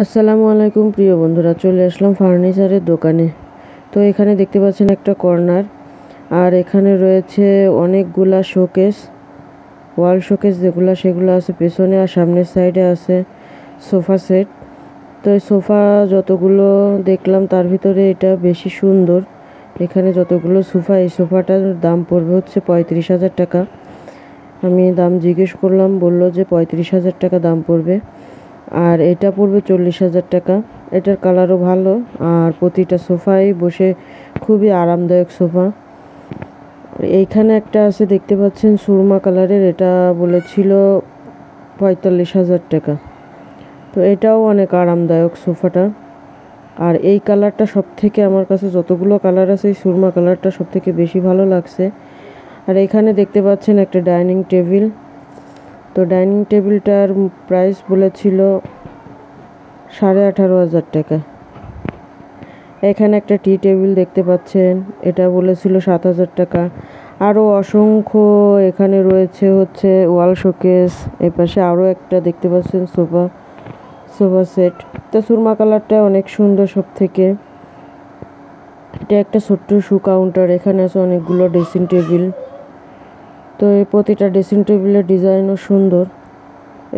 আসসালামু আলাইকুম প্রিয় বন্ধুরা, চলে আসলাম ফার্নিচারের দোকানে। তো এখানে দেখতে পাচ্ছেন একটা কর্নার, আর এখানে রয়েছে অনেকগুলা শোকেস, ওয়াল শোকেস সেগুলো আছে পেছনে, আর সামনের সাইডে আছে সোফা সেট। তো এই সোফা যতগুলো দেখলাম তার ভিতরে এটা বেশি সুন্দর। এখানে যতগুলো সোফা, এই সোফাটার দাম পড়বে হচ্ছে 35,000 টাকা। আমি দাম জিজ্ঞেস করলাম, বললো যে 35,000 টাকা দাম পড়বে। আর এটা পড়বে 40,000 টাকা। এটার কালারও ভালো, আর প্রতিটা সোফায় বসে খুবই আরামদায়ক সোফা। এইখানে একটা আছে দেখতে পাচ্ছেন সুরমা কালারের, এটা বলেছিল 45,000 টাকা। তো এটাও অনেক আরামদায়ক সোফাটা। আর এই কালারটা সব থেকে আমার কাছে যতগুলো কালার আছে এই সুরমা কালারটা সব থেকে বেশি ভালো লাগছে। আর এখানে দেখতে পাচ্ছেন একটা ডাইনিং টেবিল। তো ডাইনিং টেবিলটার প্রাইস বলেছিল 18,500 টাকা। এখানে একটা টি টেবিল দেখতে পাচ্ছেন, এটা বলেছিল 7,000 টাকা। আরও অসংখ্য এখানে রয়েছে হচ্ছে ওয়াল শোকেস। এপাশে আরও একটা দেখতে পাচ্ছেন সোফা সেট। তো সুরমা কালারটা অনেক সুন্দর সব থেকে। এটা একটা ছোট্ট শু কাউন্টার, এখানে আছে অনেকগুলো ড্রেসিং টেবিল। তো এই প্রতিটা ড্রেসিং টেবিলের ডিজাইনও সুন্দর।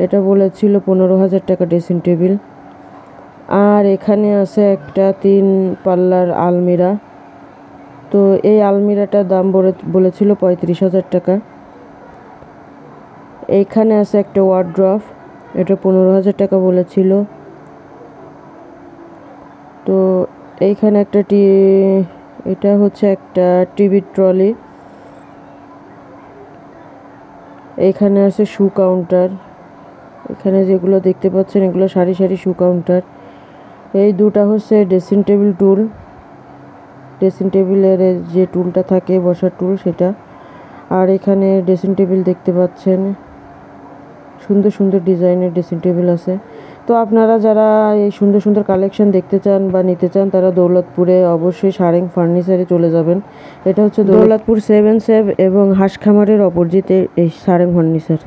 এটা বলেছিল 15,000 টাকা ড্রেসিং টেবিল। আর এখানে আছে একটা 3 পাল্লার আলমিরা। তো এই আলমিরাটার দাম বলেছিল 35,000 টাকা। এইখানে আছে একটা ওয়ার্ড্রপ, এটা 15,000 টাকা বলেছিল। তো এইখানে একটা এটা হচ্ছে একটা টিভি ট্রলি। এইখানে আছে শু কাউন্টার। এখানে যেগুলো দেখতে পাচ্ছেন এগুলো সারি সারি শু কাউন্টার। এই দুটা হচ্ছে ড্রেসিং টেবিল টুল, ড্রেসিং টেবিলের যে টুলটা থাকে বসার টুল সেটা। আর এখানে ড্রেসিং টেবিল দেখতে পাচ্ছেন, সুন্দর সুন্দর ডিজাইনের ড্রেসিং টেবিল আছে। তো আপনারা যারা এই সুন্দর সুন্দর কালেকশন দেখতে চান বা নিতে চান তারা দৌলতপুরে অবশ্যই সারেং ফার্নিচারে চলে যাবেন। এটা হচ্ছে দৌলতপুর 7 সেভ এবং হাঁসখামারের অপোজিটে এই সারেং ফার্নিচার।